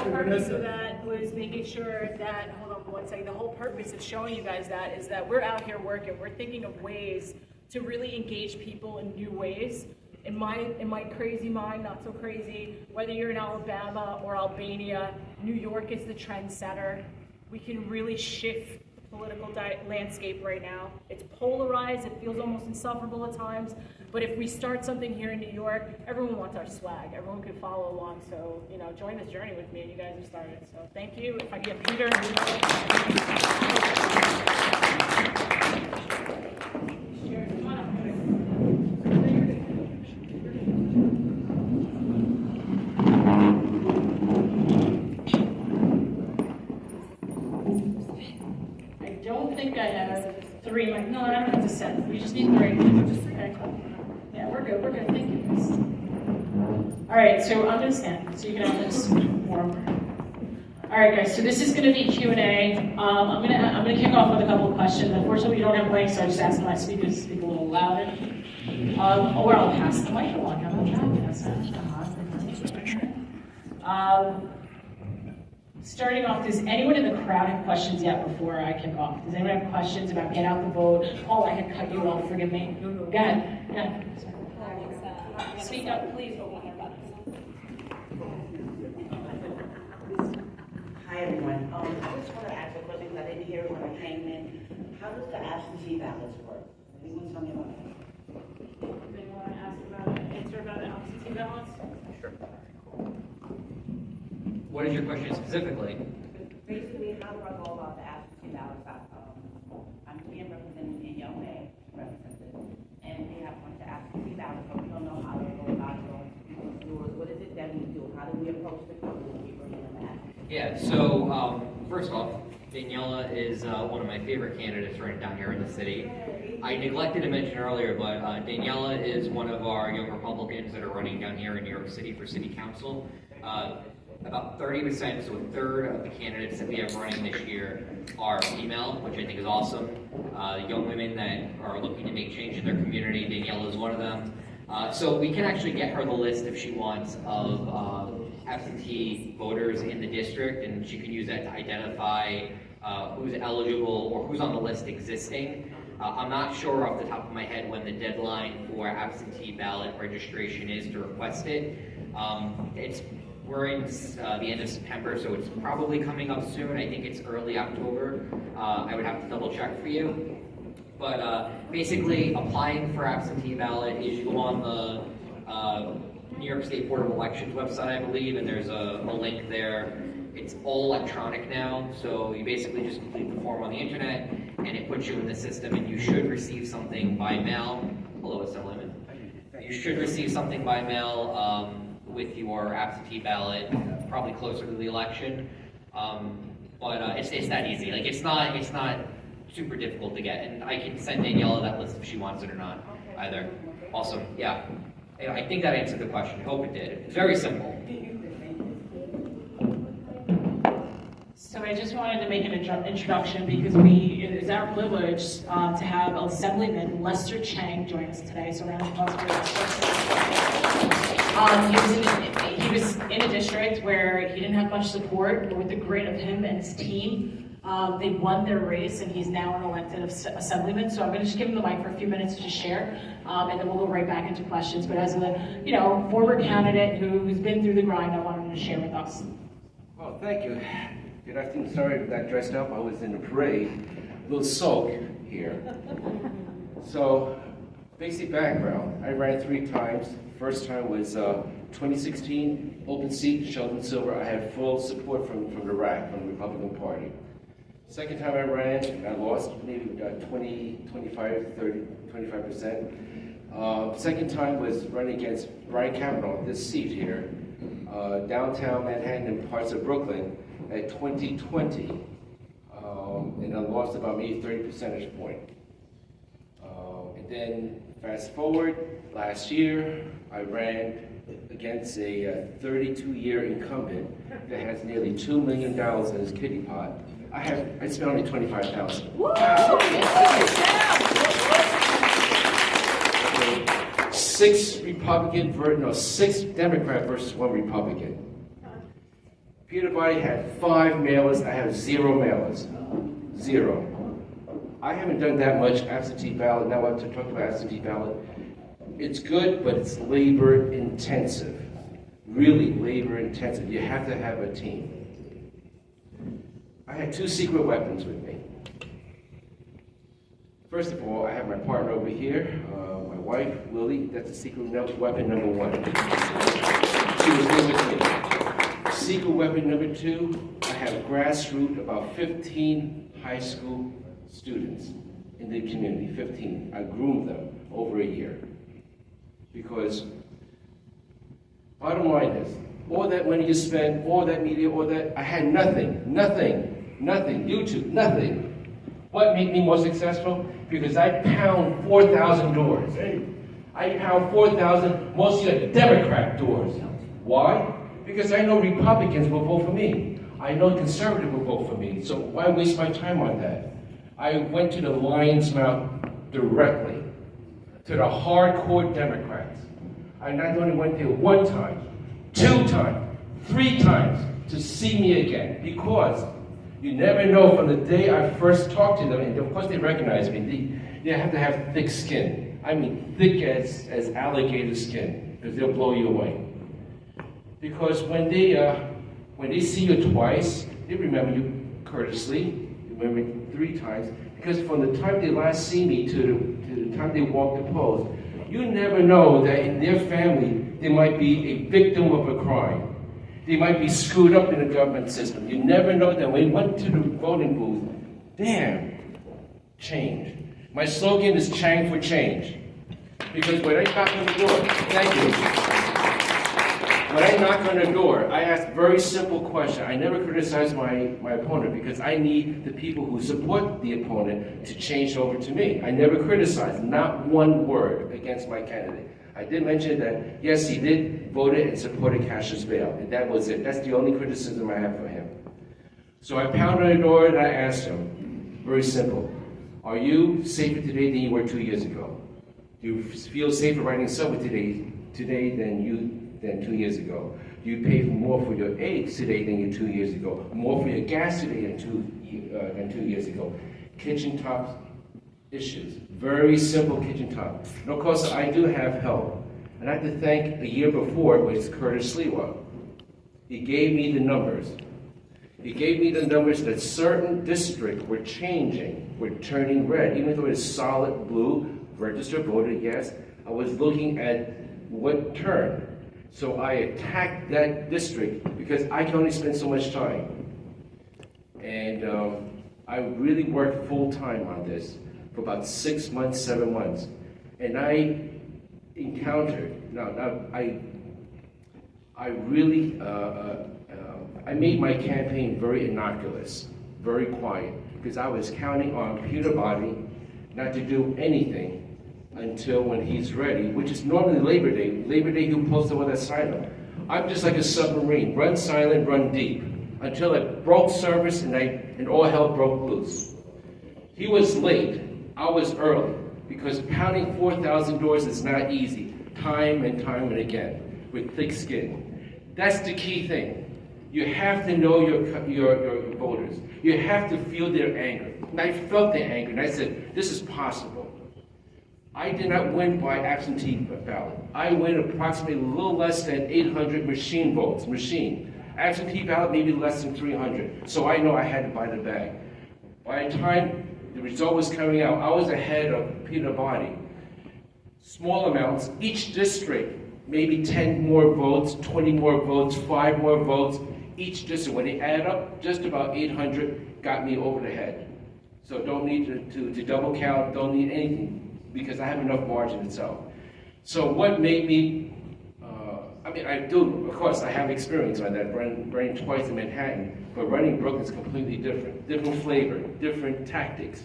whole purpose of that was making sure that, hold on one second, the whole purpose of showing you guys that is that we're out here working. We're thinking of ways to really engage people in new ways. In my crazy mind, not so crazy, whether you're in Alabama or Albania, New York is the trendsetter. We can really shift the political landscape right now. It's polarized, it feels almost insufferable at times, but if we start something here in New York, everyone wants our swag. Everyone can follow along, so, you know, join this journey with me, and you guys have started. So thank you. If I get Peter. I have 3. No, I don't have to set. We just need 3. Okay, cool. Yeah, we're good. We're good. Thank you, guys. All right, so I'm gonna stand so you can have this warm. All right, guys. So this is gonna be Q&A. I'm gonna kick off with a couple of questions. Unfortunately, we don't have mics, so I just asked my speakers to speak a little louder. Or I'll pass the mic along. How about that? Starting off, does anyone in the crowd have questions yet before I kick off? Does anyone have questions about get out the vote? Paul, I had cut you off, forgive me. Go ahead. Yeah. Speak up, please. Hi, everyone. I just want to ask a question because I didn't hear it when I came in. How does the absentee ballots work? Anyone tell me about that? Anyone want to answer about the absentee ballots? Sure. What is your question specifically? Basically, how do I go about the absentee ballots? I'm being represented in Young May, represented, and they have a bunch of absentee ballots, but we don't know how to go about it. What is it that we do? How do we approach the people when we bring them back? Yeah, so first off, Daniela is one of my favorite candidates right down here in the city. I neglected to mention earlier, but Daniela is one of our young Republicans that are running down here in New York City for City Council. About 30%, so a third of the candidates that we have running this year are female, which I think is awesome. Young women that are looking to make change in their community, Daniela is one of them. So we can actually get her the list if she wants of absentee voters in the district, and she can use that to identify who's eligible or who's on the list existing. I'm not sure off the top of my head when the deadline for absentee ballot registration is to request it. We're in the end of September, so it's probably coming up soon. I think it's early October. I would have to double check for you. But basically, applying for absentee ballot is you go on the New York State Board of Elections website, I believe, and there's a link there. It's all electronic now, so you basically just complete the form on the internet, and it puts you in the system, and you should receive something by mail. Hello, Assemblyman. You should receive something by mail with your absentee ballot, probably closer to the election. But it's that easy. Like it's not super difficult to get, and I can send Daniela that list if she wants it or not, either. Awesome. Yeah. I think that answered the question. I hope it did. It's very simple. So I just wanted to make an introduction because it is our privilege to have Assemblyman Lester Chang join us today. So round of applause for Lester. He was in a district where he didn't have much support, but with the grit of him and his team, they won their race, and he's now an elected assemblyman. So I'm going to just give him the mic for a few minutes to share, and then we'll go right back into questions. But as a former candidate who's been through the grind, I wanted him to share with us. Well, thank you. Good afternoon. Sorry I got dressed up. I was in the parade. A little sulk here. So, basic background. I ran 3 times. First time was 2016, open seat, Sheldon Silver. I had full support from the RAC, from the Republican Party. Second time I ran, I lost maybe 25%. Second time was running against Brian Kavanaugh, this seat here, downtown Manhattan and parts of Brooklyn at 2020. And I lost about maybe 30 percentage point. And then fast forward, last year, I ran against a 32-year incumbent that has nearly $2 million in his kitty pot. I spent only $25,000. Six Democrat versus 1 Republican. Peabody had 5 mailers, I have 0 mailers. 0. I haven't done that much absentee ballot. Now I want to talk about absentee ballot. It's good, but it's labor intensive. Really labor intensive. You have to have a team. I had 2 secret weapons with me. First of all, I have my partner over here, my wife, Lily. That's a secret weapon number 1. She was there with me. Secret weapon number 2, I have grassroots, about 15 high school students in the community, 15. I groomed them over a year. Because, bottom line is, all that money you spend, all that media, all that, I had nothing, YouTube, nothing. What made me more successful? Because I pound 4,000 doors. I pound 4,000, mostly Democrat doors. Why? Because I know Republicans will vote for me. I know conservatives will vote for me. So why waste my time on that? I went to the lion's mouth directly, to the hardcore Democrats. I not only went there 1 time, 2 times, 3 times to see me again, because you never know from the day I first talked to them, and of course they recognize me, they have to have thick skin. I mean thick as alligator skin, because they'll blow you away. Because when they see you twice, they remember you courteously, they remember you 3 times, because from the time they last see me to the time they walk the polls, you never know that in their family they might be a victim of a crime. They might be screwed up in the government system. You never know that when you went to the voting booth, damn, change. My slogan is Chang for Change. Because when I knock on the door, thank you. When I knock on the door, I ask a very simple question. I never criticize my opponent because I need the people who support the opponent to change over to me. I never criticize, not 1 word against my candidate. I did mention that, yes, he did vote and supported cashier's bail, and that was it. That's the only criticism I have for him. So I pounded on the door and I asked him, very simple, are you safer today than you were 2 years ago? Do you feel safer riding subway today than 2 years ago? Do you pay more for your eggs today than you 2 years ago? More for your gas today than 2 years ago? Kitchen top issues. Very simple kitchen top. And of course, I do have help. And I have to thank a year before was Curtis Sliwa. He gave me the numbers. He gave me the numbers that certain districts were changing, were turning red. Even though it's solid blue, registered voter, yes, I was looking at what turned. So I attacked that district because I can only spend so much time. And I really worked full time on this for about 6 months, 7 months. And I encountered, I made my campaign very innocuous, very quiet, because I was counting on Peabody not to do anything until when he's ready, which is normally Labor Day. Labor Day, he'll post it with a silent. I'm just like a submarine, run silent, run deep, until it broke surface and all hell broke loose. He was late, I was early, because pounding 4,000 doors is not easy, time and again, with thick skin. That's the key thing. You have to know your voters. You have to feel their anger. And I felt their anger, and I said, this is possible. I did not win by absentee ballot. I win approximately a little less than 800 machine votes, Absentee ballot maybe less than 300. So I know I had to buy the bag. By the time the result was coming out, I was ahead of Peabody. Small amounts, each district, maybe 10 more votes, 20 more votes, 5 more votes. Each district, when they add up, just about 800 got me over the head. So don't need to double count, don't need anything, because I have enough margin itself. So what made me, I do, of course, I have experience on that, running twice in Manhattan, but running Brooklyn is completely different. Different flavor, different tactics.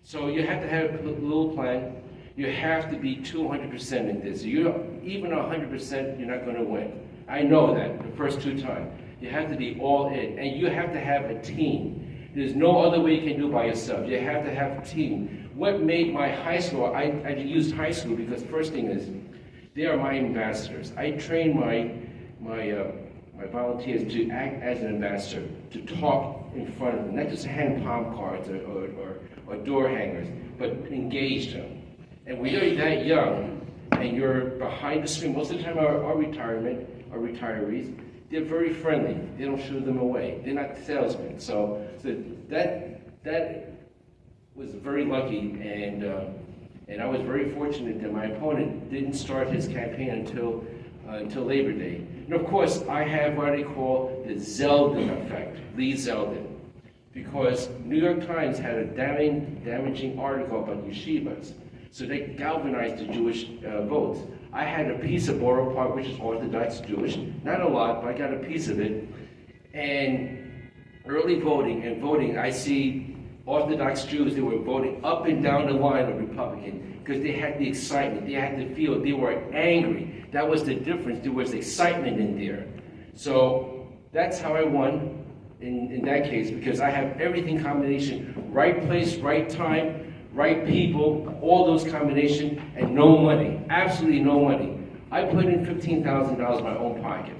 So you have to have a little plan. You have to be 200% in this. Even 100%, you're not going to win. I know that the first 2 times. You have to be all in, and you have to have a team. There's no other way you can do it by yourself. You have to have a team. What made my high school, I used high school because first thing is, they are my ambassadors. I train my my volunteers, to act as an ambassador, to talk in front of them, not just hand palm cards or door hangers, but engage them. And when you're that young and you're behind the screen, most of the time our retirees, they're very friendly. They don't shoo them away. They're not salesmen. So that was very lucky, and I was very fortunate that my opponent didn't start his campaign until Labor Day. And of course, I have what I call the Zeldin effect, Lee Zeldin, because New York Times had a damaging article about yeshivas. So they galvanized the Jewish votes. I had a piece of Borough Park, which is Orthodox Jewish, not a lot, but I got a piece of it. And early voting, I see Orthodox Jews, they were voting up and down the line of Republican because they had the excitement, they had the feel, they were angry. That was the difference, there was excitement in there. So that's how I won in that case, because I have everything combination, right place, right time, right people, all those combinations, and no money, absolutely no money. I put in $15,000 in my own pocket.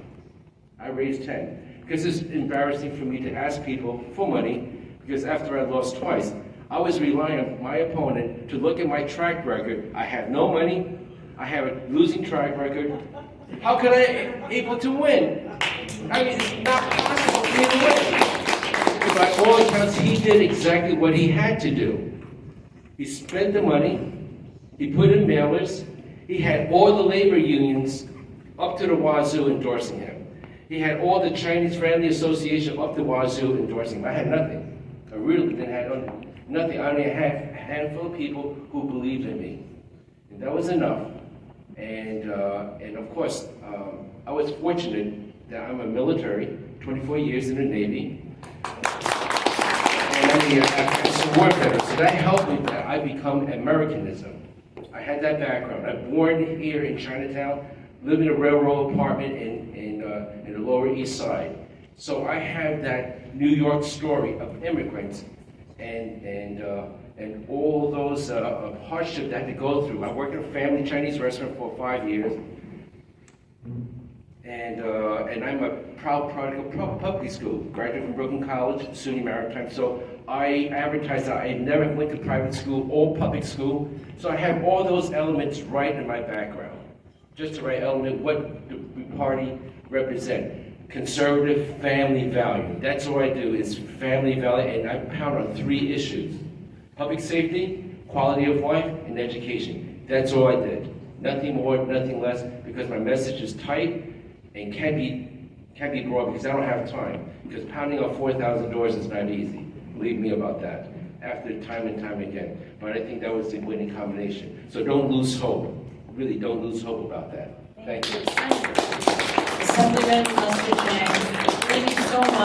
I raised 10, because it's embarrassing for me to ask people for money, because after I lost twice, I was relying on my opponent to look at my track record. I have no money, I have a losing track record. How could I be able to win? I mean, it's not possible for me to win. By all accounts, he did exactly what he had to do. He spent the money, he put in mailers, he had all the labor unions up to the wazoo endorsing him. He had all the Chinese Family Association up the wazoo endorsing him. I had nothing. I really didn't have nothing. I only had a handful of people who believed in me. And that was enough. And of course, I was fortunate that I'm a military, 24 years in the Navy. And I'm a war veteran, so that helped me that I become Americanism. I had that background. I'm born here in Chinatown, lived in a railroad apartment in the Lower East Side. So I have that New York story of immigrants and all those hardships that I had to go through. I worked at a family Chinese restaurant for 5 years. And I'm a proud product of public school, graduated from Brooklyn College, SUNY Maritime. So I advertised that I never went to private school or public school. So I have all those elements right in my background. Just the right element, what the party represents. Conservative family value. That's all I do is family value, and I pound on 3 issues. Public safety, quality of life, and education. That's all I did. Nothing more, nothing less, because my message is tight and can't be broad because I don't have time. Because pounding on 4,000 doors is not easy. Believe me about that. After time and time again. But I think that was the winning combination. So don't lose hope. Really don't lose hope about that. Thank you. Assemblyman